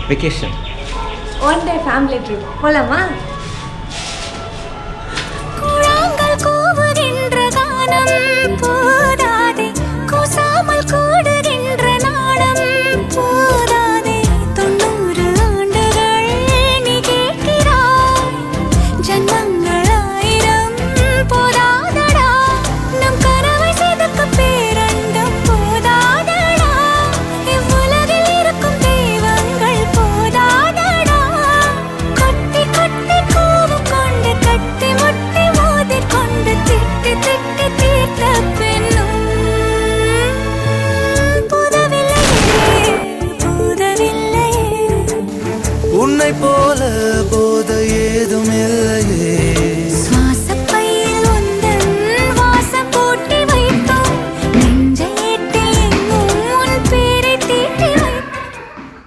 Vacation. One day family trip போலாமா? கூழாங்கல் கூவுகின்ற கானம் போதாதே, கூசாமல் கூடுகின்ற நாணம் போதாதே. 90 ஆண்டுகள் நீ கேட்கிறாய், ஜன்மங்கள் 1000 போதாதடா. நம் கனவை செதுக்க பேரண்டம் போதாதடா. இவ்வுலகில் இருக்கும் தெய்வங்கள் போதாதடா. கொட்டி கொட்டி கோபம் கொண்டு கட்டி முட்டி மோதிக் கொண்டு திட்டி திட்டி தீர்த்த பெண்ணும் புதவில்லையே, புதவில்லையே. உன்னை போல